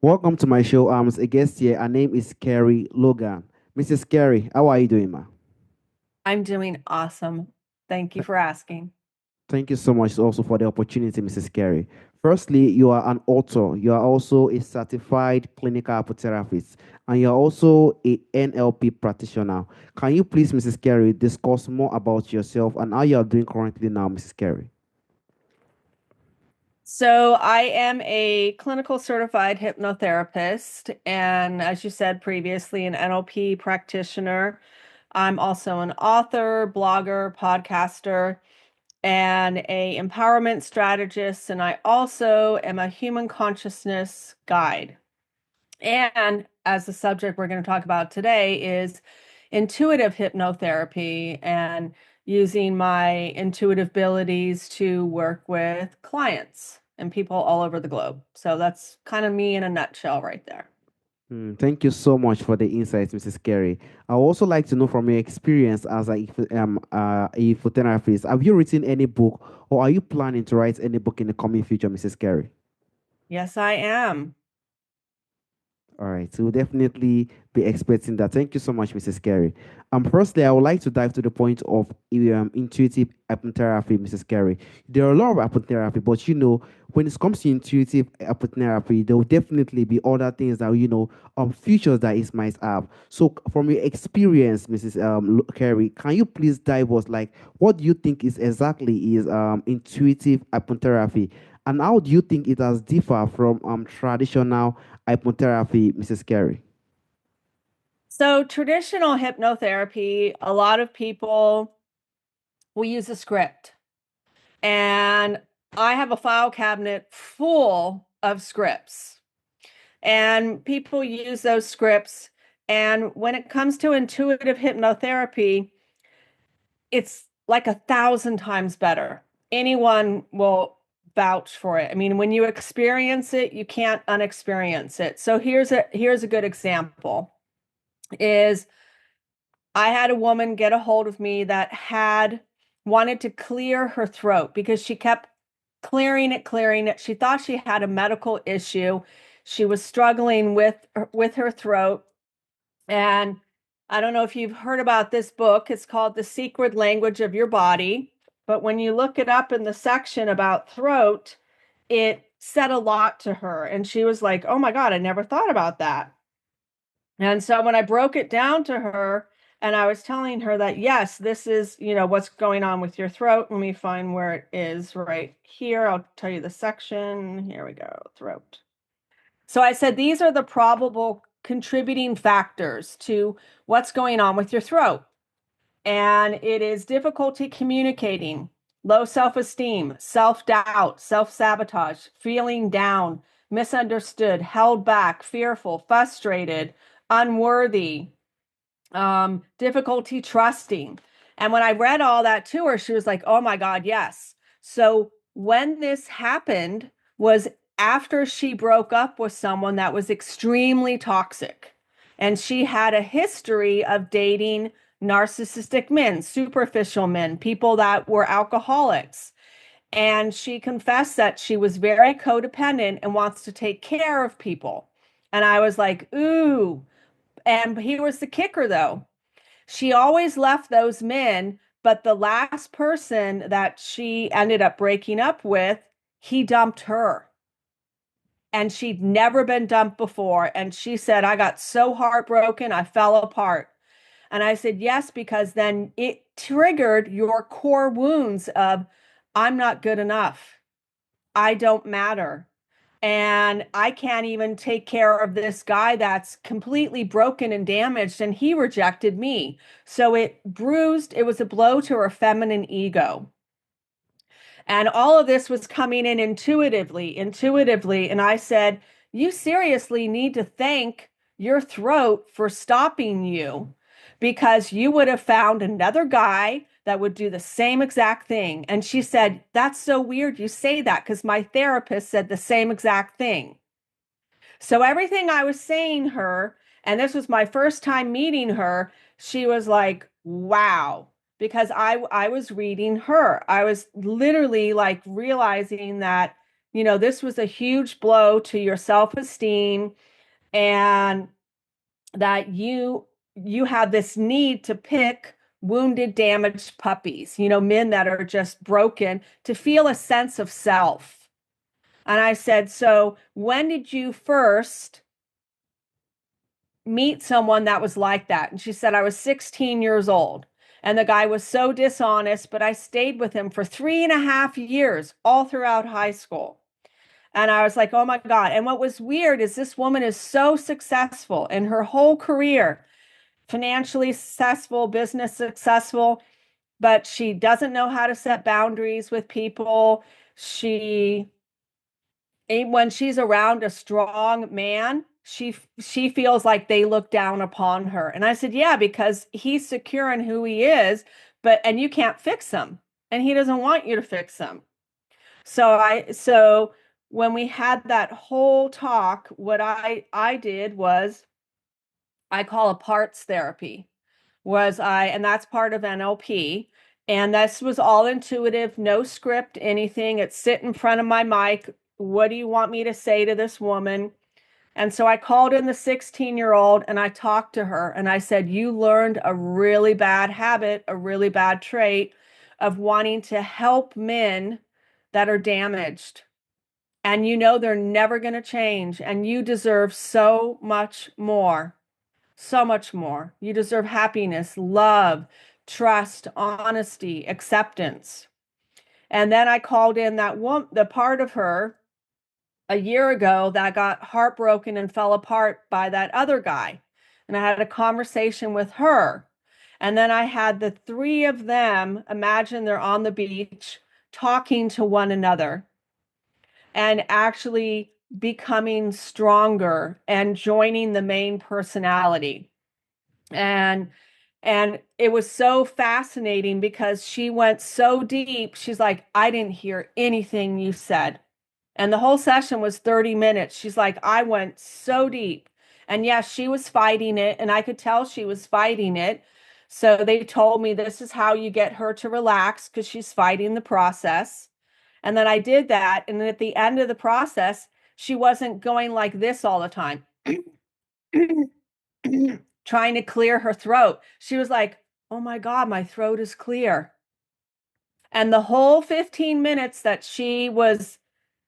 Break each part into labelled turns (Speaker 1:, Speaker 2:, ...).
Speaker 1: Welcome to my show. As a guest here. Her name is Kerie Logan. Mrs. Kerie, how are you doing, ma?
Speaker 2: I'm doing awesome. Thank you
Speaker 1: Th-
Speaker 2: for asking.
Speaker 1: Thank you so much also for the opportunity, Mrs. Kerie. Firstly, you are an author. You are also a certified clinical hypnotherapist, and you are also a NLP practitioner. Can you please, Mrs. Kerie, discuss more about yourself and how you are doing currently now, Mrs. Kerie?
Speaker 2: So, I am a clinical certified hypnotherapist, and as you said previously, an NLP practitioner. I'm also an author, blogger, podcaster, and a empowerment strategist, and I also am a human consciousness guide. And as the subject we're going to talk about today is intuitive hypnotherapy and using my intuitive abilities to work with clients and people all over the globe. So that's kind of me in a nutshell right there.
Speaker 1: Thank you so much for the insights, Mrs. Carey. I would also like to know from your experience as a phototherapist. Have you written any book, or are you planning to write any book in the coming future, Mrs. Carey?
Speaker 2: Yes, I am.
Speaker 1: All right, so we'll definitely be expecting that. Thank you so much, Mrs. Carey. Firstly, I would like to dive to the point of intuitive hypnotherapy, Mrs. Carey. There are a lot of hypnotherapy, but when it comes to intuitive hypnotherapy, there will definitely be other things that features that it might have. So, from your experience, Mrs. Carey, can you please dive us like what do you think is intuitive hypnotherapy, and how do you think it has differ from traditional hypnotherapy, Mrs. Carey?
Speaker 2: So, traditional hypnotherapy, a lot of people will use a script. And I have a file cabinet full of scripts. And people use those scripts. And when it comes to intuitive hypnotherapy, it's like 1,000 times better. Anyone will vouch for it. I mean, when you experience it, you can't unexperience it. So here's a good example is I had a woman get a hold of me that had wanted to clear her throat because she kept clearing it. She thought she had a medical issue. She was struggling with her throat. And I don't know if you've heard about this book. It's called The Secret Language of Your Body. But when you look it up in the section about throat, it said a lot to her. And she was like, oh my God, I never thought about that. And so when I broke it down to her and I was telling her that, yes, this is, what's going on with your throat. Let me find where it is right here. I'll tell you the section. Here we go, throat. So I said, these are the probable contributing factors to what's going on with your throat. And it is difficulty communicating, low self-esteem, self-doubt, self-sabotage, feeling down, misunderstood, held back, fearful, frustrated, unworthy, difficulty trusting. And when I read all that to her, she was like, oh my God, yes. So when this happened was after she broke up with someone that was extremely toxic. And she had a history of dating narcissistic men, superficial men, people that were alcoholics. And she confessed that she was very codependent and wants to take care of people. And I was like, ooh. And here was the kicker, though. She always left those men, but the last person that she ended up breaking up with, he dumped her. And she'd never been dumped before. And she said, I got so heartbroken, I fell apart. And I said, yes, because then it triggered your core wounds of, I'm not good enough. I don't matter. And I can't even take care of this guy that's completely broken and damaged, and he rejected me. So it was a blow to her feminine ego. And all of this was coming in intuitively. And I said, you seriously need to thank your throat for stopping you because you would have found another guy that would do the same exact thing. And she said, that's so weird you say that because my therapist said the same exact thing. So everything I was saying her, and this was my first time meeting her, she was like, wow, because I was reading her. I was literally like realizing that, this was a huge blow to your self-esteem, and that you have this need to pick wounded, damaged puppies, men that are just broken, to feel a sense of self. And I said, so when did you first meet someone that was like that? And she said, I was 16 years old. And the guy was so dishonest, but I stayed with him for 3.5 years, all throughout high school. And I was like, oh my God. And what was weird is this woman is so successful in her whole career, financially successful, business successful, but she doesn't know how to set boundaries with people. When she's around a strong man, she feels like they look down upon her. And I said, yeah, because he's secure in who he is, and you can't fix him, and he doesn't want you to fix him. So when we had that whole talk, what I did was, I call a parts therapy, and that's part of NLP. And this was all intuitive, no script, anything. It's sit in front of my mic. What do you want me to say to this woman? And so I called in the 16-year-old and I talked to her and I said, you learned a really bad habit, a really bad trait of wanting to help men that are damaged. And they're never going to change. And you deserve so much more. So much more. You deserve happiness, love, trust, honesty, acceptance. And then I called in the part of her a year ago that got heartbroken and fell apart by that other guy. And I had a conversation with her. And then I had the three of them, imagine they're on the beach talking to one another and actually becoming stronger and joining the main personality. And it was so fascinating because she went so deep. She's like, I didn't hear anything you said. And the whole session was 30 minutes. She's like, I went so deep. And yes, she was fighting it, and I could tell she was fighting it. So they told me this is how you get her to relax, because she's fighting the process. And then I did that. And then at the end of the process, she wasn't going like this all the time, trying to clear her throat. She was like, oh my God, my throat is clear. And the whole 15 minutes that she was,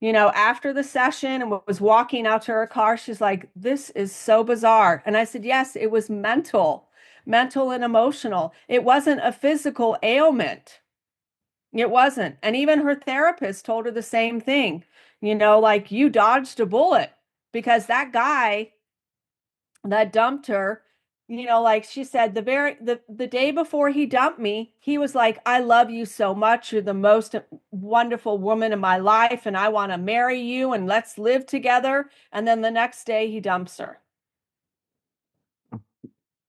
Speaker 2: after the session and was walking out to her car, she's like, this is so bizarre. And I said, yes, it was mental and emotional. It wasn't a physical ailment. It wasn't. And even her therapist told her the same thing, like, you dodged a bullet, because that guy that dumped her, like she said, the day before he dumped me, he was like, I love you so much, you're the most wonderful woman in my life, and I want to marry you and let's live together. And then the next day he dumps her.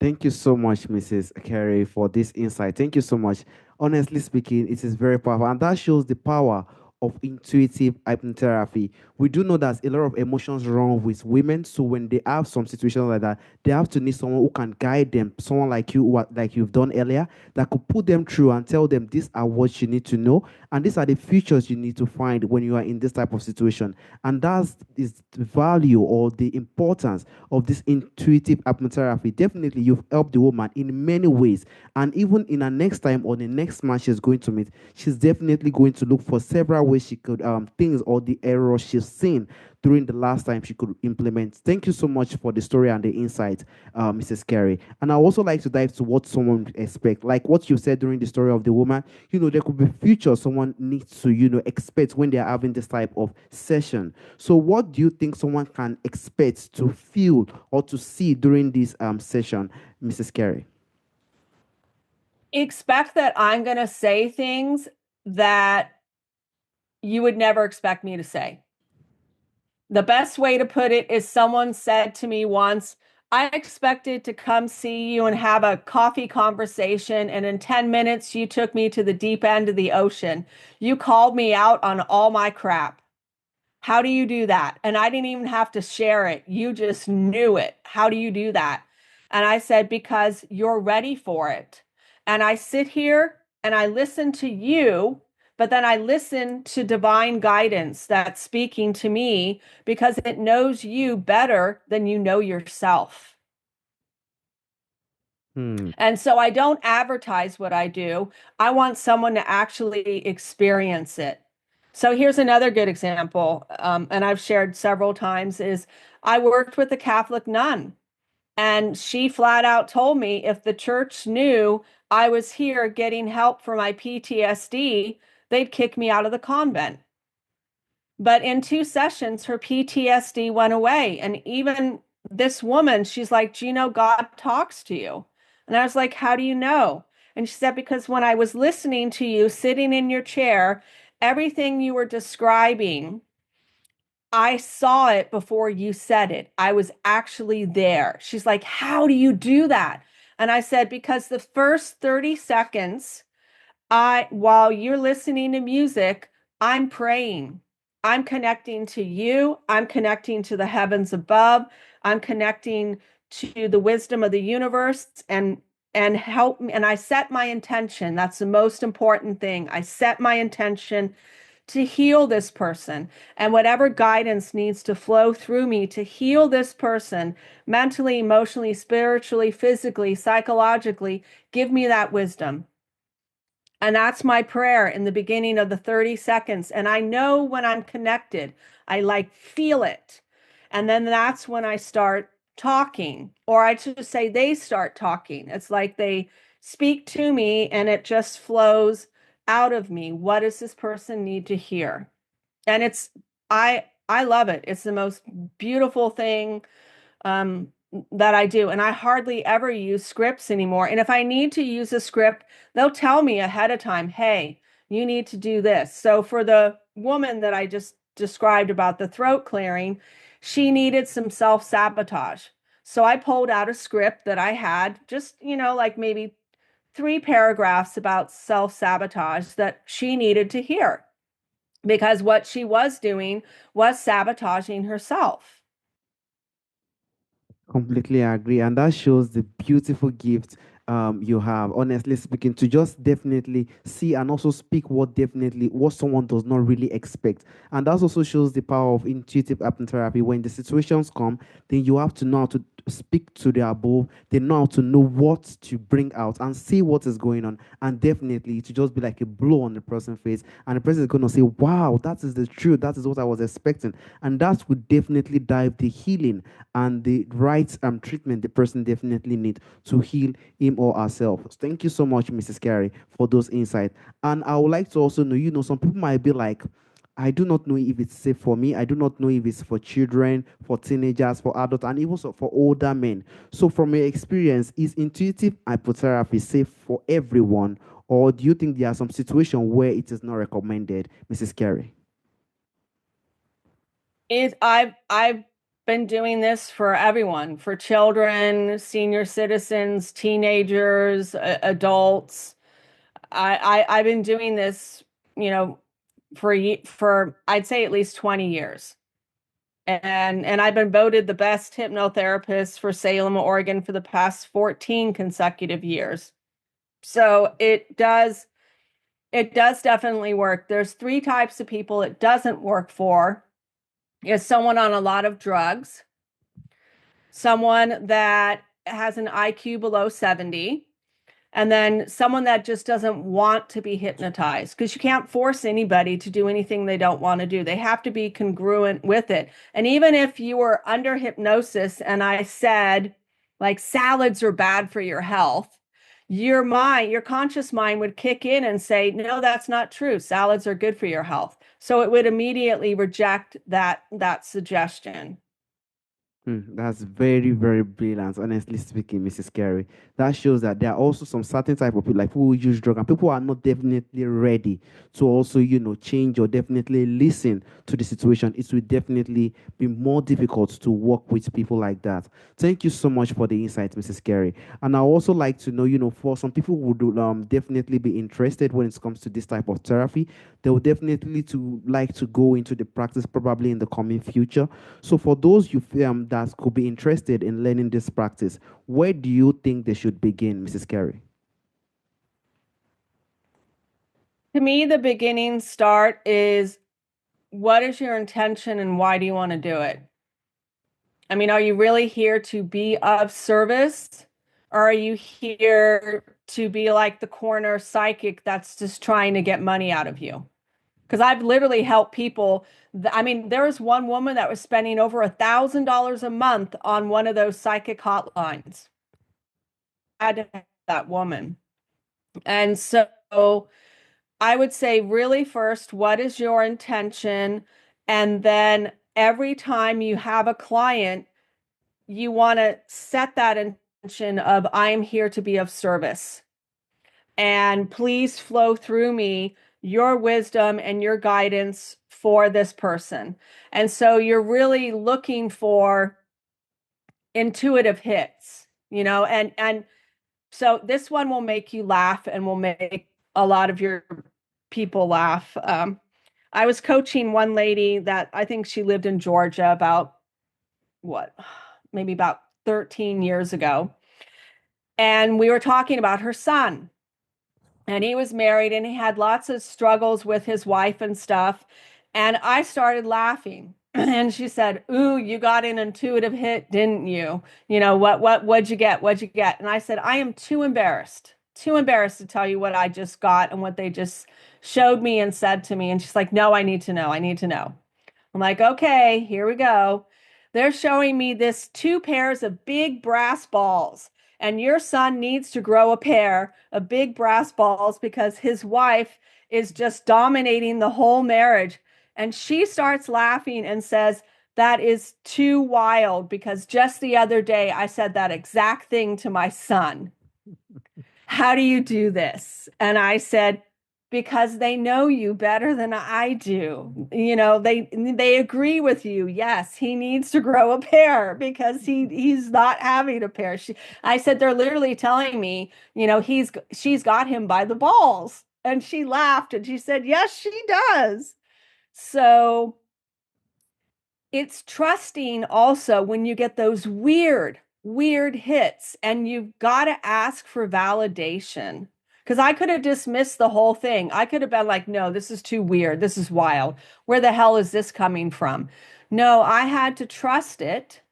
Speaker 1: Thank you so much, Mrs. Kerie, for this insight. Thank you so much. Honestly speaking, it is very powerful, and that shows the power of intuitive hypnotherapy. We do know that a lot of emotions run with women, so when they have some situations like that, they have to need someone who can guide them, someone like you, like you've done earlier, that could put them through and tell them these are what you need to know, and these are the features you need to find when you are in this type of situation. And that is the value or the importance of this intuitive hypnotherapy. Definitely, you've helped the woman in many ways. And even in her next time or the next man she's going to meet, she's definitely going to look for several ways she could, things or the errors she's seen during the last time she could implement. Thank you so much for the story and the insight, Mrs. Kerie. And I also like to dive to what someone would expect, like what you said during the story of the woman. There could be future someone needs to, expect when they're having this type of session. So, what do you think someone can expect to feel or to see during this session, Mrs. Kerie?
Speaker 2: Expect that I'm going to say things that you would never expect me to say. The best way to put it is, someone said to me once, I expected to come see you and have a coffee conversation, and in 10 minutes, you took me to the deep end of the ocean. You called me out on all my crap. How do you do that? And I didn't even have to share it. You just knew it. How do you do that? And I said, because you're ready for it. And I sit here and I listen to you but then I listen to divine guidance that's speaking to me because it knows you better than you know yourself.
Speaker 1: Hmm.
Speaker 2: And so I don't advertise what I do. I want someone to actually experience it. So here's another good example, and I've shared several times, is I worked with a Catholic nun, and she flat out told me if the church knew I was here getting help for my PTSD, they'd kick me out of the convent. But in 2 sessions, her PTSD went away. And even this woman, she's like, do you know God talks to you? And I was like, how do you know? And she said, because when I was listening to you sitting in your chair, everything you were describing, I saw it before you said it. I was actually there. She's like, how do you do that? And I said, because the first 30 seconds, while you're listening to music, I'm praying. I'm connecting to you. I'm connecting to the heavens above. I'm connecting to the wisdom of the universe and help me. And I set my intention. That's the most important thing. I set my intention to heal this person, and whatever guidance needs to flow through me to heal this person mentally, emotionally, spiritually, physically, psychologically, give me that wisdom. And that's my prayer in the beginning of the 30 seconds. And I know when I'm connected, I like feel it. And then that's when I start talking, or I should say they start talking. It's like they speak to me and it just flows out of me. What does this person need to hear? And I love it. It's the most beautiful thing that I do. And I hardly ever use scripts anymore. And if I need to use a script, they'll tell me ahead of time, hey, you need to do this. So for the woman that I just described about the throat clearing, she needed some self-sabotage. So I pulled out a script that I had, just, like maybe 3 paragraphs about self-sabotage that she needed to hear because what she was doing was sabotaging herself.
Speaker 1: Completely agree, and that shows the beautiful gift you have. Honestly speaking, to just definitely see and also speak what someone does not really expect, and that also shows the power of intuitive hypnotherapy. When the situations come, then you have to know how to speak to the above. They know how to know what to bring out and see what is going on, and definitely to just be like a blow on the person's face, and the person is going to say, "Wow, that is the truth. That is what I was expecting," and that would definitely dive the healing and the right treatment the person definitely need to heal him or herself. Thank you so much, Mrs. Carey, for those insights. And I would like to also know, some people might be like, I do not know if it's safe for me. I do not know if it's for children, for teenagers, for adults, and even so for older men. So, from your experience, is intuitive hypnotherapy safe for everyone, or do you think there are some situations where it is not recommended, Mrs. Carey?
Speaker 2: I've been doing this for everyone, for children, senior citizens, teenagers, adults. I've been doing this, you know, for I'd say at least 20 years. And I've been voted the best hypnotherapist for Salem, Oregon for the past 14 consecutive years. So it does definitely work. There's 3 types of people it doesn't work for. Is someone on a lot of drugs, someone that has an IQ below 70, and then someone that just doesn't want to be hypnotized, because you can't force anybody to do anything they don't want to do. They have to be congruent with it. And even if you were under hypnosis and I said, like, salads are bad for your health, your conscious mind would kick in and say, no, that's not true. Salads are good for your health. So it would immediately reject that suggestion.
Speaker 1: That's very, very brilliant, honestly speaking, Mrs. Carey. That shows that there are also some certain type of people, like people who use drug, and people are not definitely ready to also, change or definitely listen to the situation. It will definitely be more difficult to work with people like that. Thank you so much for the insight, Mrs. Carey. And I also like to know, for some people who would definitely be interested when it comes to this type of therapy, they will definitely to like to go into the practice probably in the coming future. So for those you that could be interested in learning this practice, where do you think they should begin, Mrs. Carey?
Speaker 2: To me, the beginning start is what is your intention and why do you want to do it? I mean, are you really here to be of service? Or are you here to be like the corner psychic that's just trying to get money out of you? Because I've literally helped people. I mean, there was one woman that was spending over $1,000 a month on one of those psychic hotlines. I had to help that woman. And so I would say, really, first, what is your intention? And then every time you have a client, you want to set that intention of, I am here to be of service. And please flow through me your wisdom and your guidance for this person. And so you're really looking for intuitive hits, and so this one will make you laugh and will make a lot of your people laugh. I was coaching one lady that I think she lived in Georgia about what, maybe about 13 years ago. And we were talking about her son. And he was married and he had lots of struggles with his wife and stuff. And I started laughing. And she said, "Ooh, you got an intuitive hit, didn't you? What'd you get? What'd you get?" And I said, "I am too embarrassed to tell you what I just got and what they just showed me and said to me." And she's like, "No, I need to know. I need to know." I'm like, "Okay, here we go." They're showing me this two pairs of big brass balls, and your son needs to grow a pair of big brass balls because his wife is just dominating the whole marriage. And she starts laughing and says, "That is too wild because just the other day I said that exact thing to my son. How do you do this?" And I said, "Because they know you better than I do. They agree with you. Yes, he needs to grow a pair because he's not having a pair." I said, "They're literally telling me, she's got him by the balls." And she laughed and she said, "Yes, she does." So it's trusting also when you get those weird hits, and you've got to ask for validation. Because I could have dismissed the whole thing. I could have been like, "No, this is too weird. This is wild. Where the hell is this coming from?" No, I had to trust it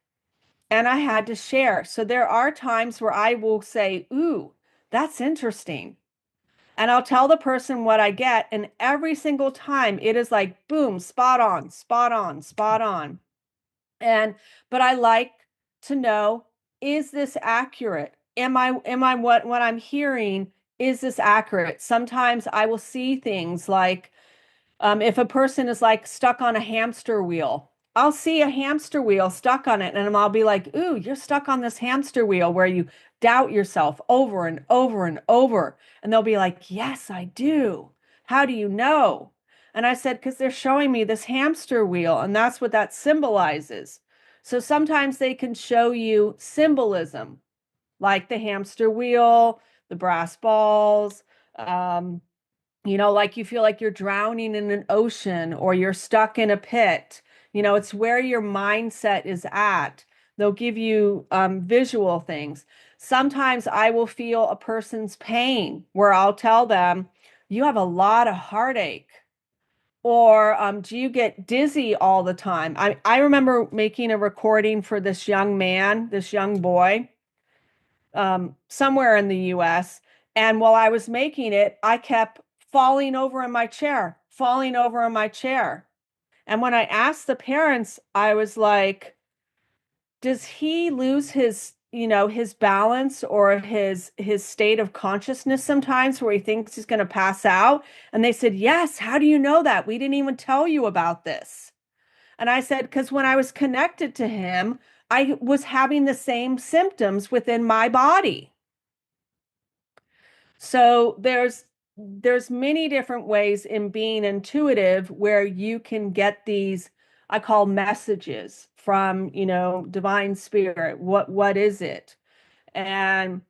Speaker 2: and I had to share. So there are times where I will say, "Ooh, that's interesting." And I'll tell the person what I get. And every single time it is like, boom, spot on, spot on, spot on. And but I like to know, is this accurate? Am I what I'm hearing, is this accurate? Sometimes I will see things like, if a person is like stuck on a hamster wheel, I'll see a hamster wheel stuck on it, and I'll be like, "Ooh, you're stuck on this hamster wheel where you doubt yourself over and over and over." And they'll be like, "Yes, I do. How do you know?" And I said, "Because they're showing me this hamster wheel, and that's what that symbolizes." So sometimes they can show you symbolism, like the hamster wheel, the brass balls, um, like you feel like you're drowning in an ocean or you're stuck in a pit. It's where your mindset is at. They'll give you visual things. Sometimes I will feel a person's pain where I'll tell them, "You have a lot of heartache." Or do you get dizzy all the time? I remember making a recording for this young man, this young boy, somewhere in the US. And while I was making it, I kept falling over in my chair, falling over in my chair. And when I asked the parents, I was like, "Does he lose his balance or his state of consciousness sometimes where he thinks he's going to pass out?" And they said, "Yes. How do you know that? We didn't even tell you about this." And I said, "Because when I was connected to him, I was having the same symptoms within my body." So there's many different ways in being intuitive where you can get these, I call messages from, divine spirit. What is it? And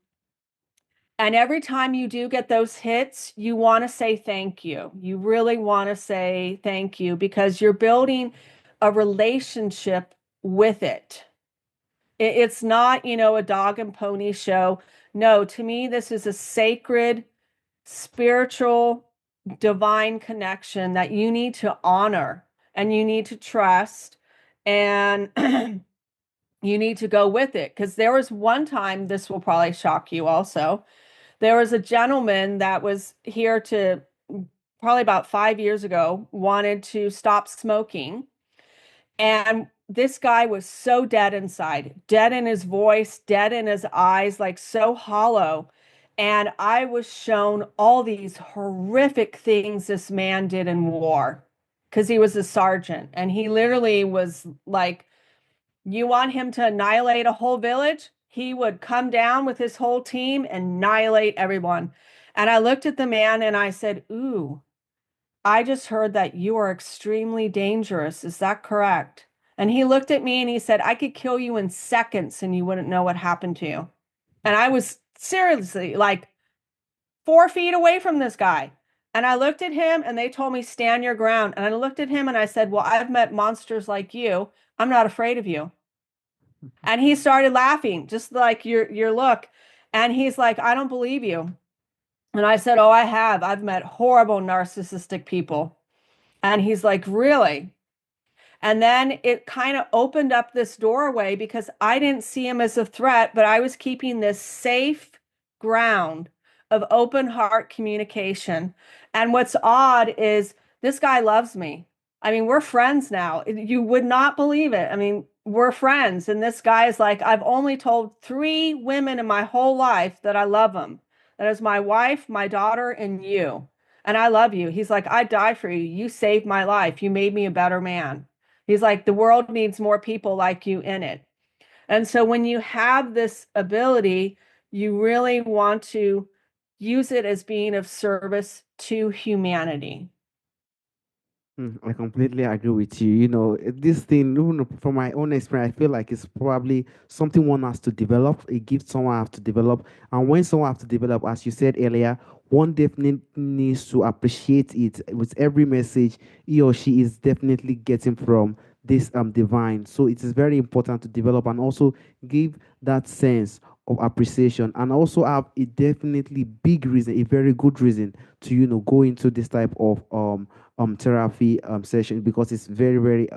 Speaker 2: and every time you do get those hits, you want to say thank you. You really want to say thank you because you're building a relationship with it. It's not, a dog and pony show. No, to me, this is a sacred spiritual divine connection that you need to honor and you need to trust and you need to go with it. Because there was one time, this will probably shock you also. There was a gentleman that was here to probably about 5 years ago, wanted to stop smoking. And this guy was so dead inside, dead in his voice, dead in his eyes, like so hollow. And I was shown all these horrific things this man did in war because he was a sergeant. And he literally was like, you want him to annihilate a whole village? He would come down with his whole team and annihilate everyone. And I looked at the man and I said, ooh, I just heard that you are extremely dangerous. Is that correct? And he looked at me and he said, I could kill you in seconds and you wouldn't know what happened to you. And I was seriously like 4 feet away from this guy. And I looked at him and they told me, stand your ground. And I looked at him and I said, well, I've met monsters like you. I'm not afraid of you. And he started laughing, just like your look. And he's like, I don't believe you. And I said, oh, I have. I've met horrible narcissistic people. And he's like, really? And then it kind of opened up this doorway because I didn't see him as a threat, but I was keeping this safe ground of open heart communication. And what's odd is this guy loves me. I mean, we're friends now. You would not believe it. I mean, we're friends. And this guy is like, I've only told 3 women in my whole life that I love them. That is my wife, my daughter, and you. And I love you. He's like, I'd die for you. You saved my life. You made me a better man. He's like, the world needs more people like you in it. And so when you have this ability, you really want to use it as being of service to humanity.
Speaker 1: I completely agree with you. This thing, even from my own experience, I feel like it's probably something one has to develop, a gift someone has to develop. And when someone has to develop, as you said earlier, one definitely needs to appreciate it with every message he or she is definitely getting from this divine. So it is very important to develop and also give that sense of appreciation and also have a definitely big reason, a very good reason to go into this type of therapy session because it's very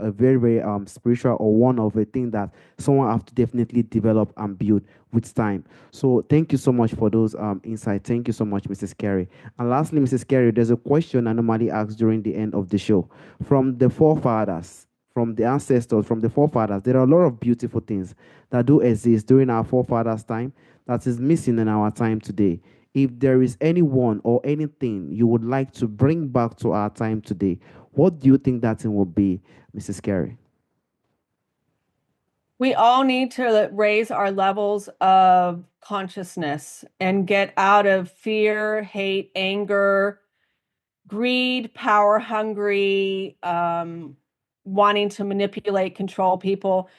Speaker 1: spiritual or one of the thing that someone have to definitely develop and build with time. So thank you so much for those insights. Thank you so much, Mrs. Carey. And lastly, Mrs. Carey, there's a question I normally ask during the end of the show. From the forefathers, from the ancestors, from the forefathers, there are a lot of beautiful things that do exist during our forefathers' time that is missing in our time today. If there is anyone or anything you would like to bring back to our time today, what do you think that thing will be, Mrs. Carey?
Speaker 2: We all need to raise our levels of consciousness and get out of fear, hate, anger, greed, power hungry, wanting to manipulate, control people.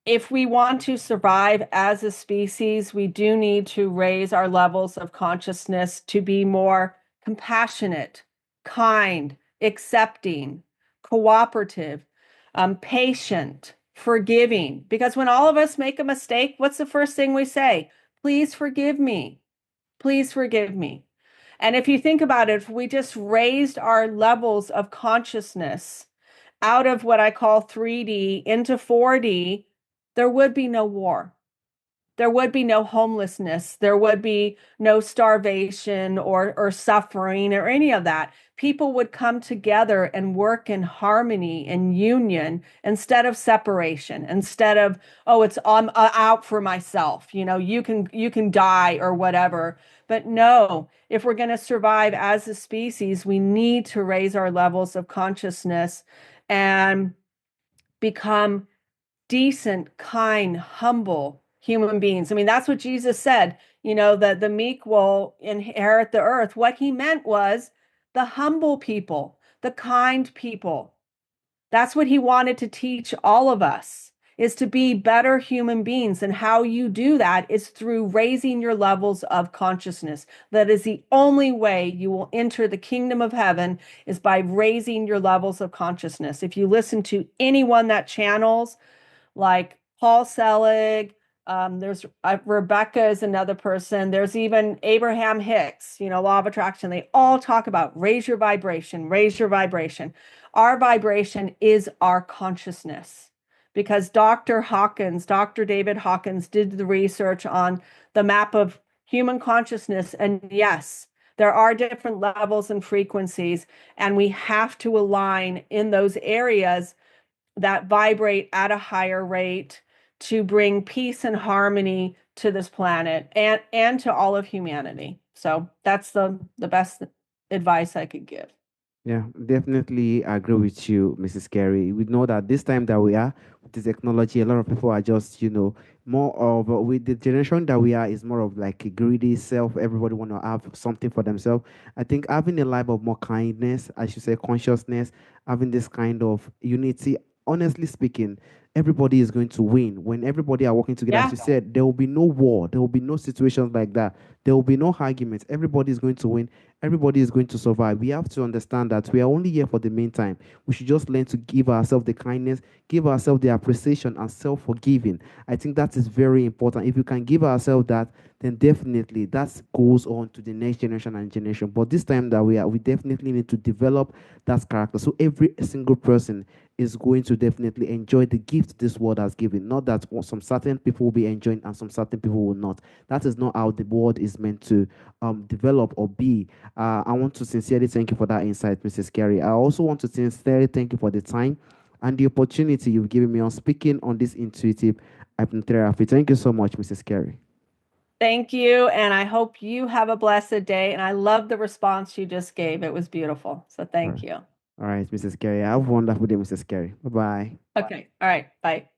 Speaker 2: If we want to survive as a species, we do need to raise our levels of consciousness to be more compassionate, kind, accepting, cooperative, patient, forgiving. Because when all of us make a mistake, what's the first thing we say? Please forgive me. Please forgive me. And if you think about it, if we just raised our levels of consciousness out of what I call 3D into 4D, there would be no war. There would be no homelessness. There would be no starvation or suffering or any of that. People would come together and work in harmony and union instead of separation, instead of, oh, it's I'm out for myself. You can die or whatever. But no, if we're going to survive as a species, we need to raise our levels of consciousness and become decent, kind, humble human beings. I mean, that's what Jesus said, that the meek will inherit the earth. What he meant was the humble people, the kind people. That's what he wanted to teach all of us, is to be better human beings. And how you do that is through raising your levels of consciousness. That is the only way you will enter the kingdom of heaven, is by raising your levels of consciousness. If you listen to anyone that channels like Paul Selig, There's Rebecca is another person. There's even Abraham Hicks, law of attraction. They all talk about raise your vibration, raise your vibration. Our vibration is our consciousness because Dr. David Hawkins did the research on the map of human consciousness. And yes, there are different levels and frequencies, and we have to align in those areas that vibrate at a higher rate to bring peace and harmony to this planet and to all of humanity. So that's the best advice I could give.
Speaker 1: Yeah, definitely agree with you, Mrs. Carey. We know that this time that we are with the technology, a lot of people are just, more of with the generation that we are is more of like a greedy self. Everybody want to have something for themselves. I think having a life of more kindness, I should say consciousness, having this kind of unity. Honestly speaking, everybody is going to win when everybody are working together. As
Speaker 2: Yeah.
Speaker 1: you said, there will be no war, there will be no situations like that. There will be no arguments. Everybody is going to win. Everybody is going to survive. We have to understand that we are only here for the meantime. We should just learn to give ourselves the kindness, give ourselves the appreciation and self-forgiving. I think that is very important. If you can give ourselves that, then definitely that goes on to the next generation and generation. But this time that we definitely need to develop that character. So every single person is going to definitely enjoy the gift this world has given. Not that some certain people will be enjoying and some certain people will not. That is not how the world is meant to develop or be. I want to sincerely thank you for that insight, Mrs. Carey. I also want to sincerely thank you for the time and the opportunity you've given me on speaking on this intuitive hypnotherapy. Thank you so much, Mrs. Carey.
Speaker 2: Thank you. And I hope you have a blessed day. And I love the response you just gave. It was beautiful. So
Speaker 1: All
Speaker 2: thank
Speaker 1: right,
Speaker 2: you.
Speaker 1: all right, Mrs. Carey. Have a wonderful day, Mrs. Carey. Bye bye.
Speaker 2: Okay. All right. Bye.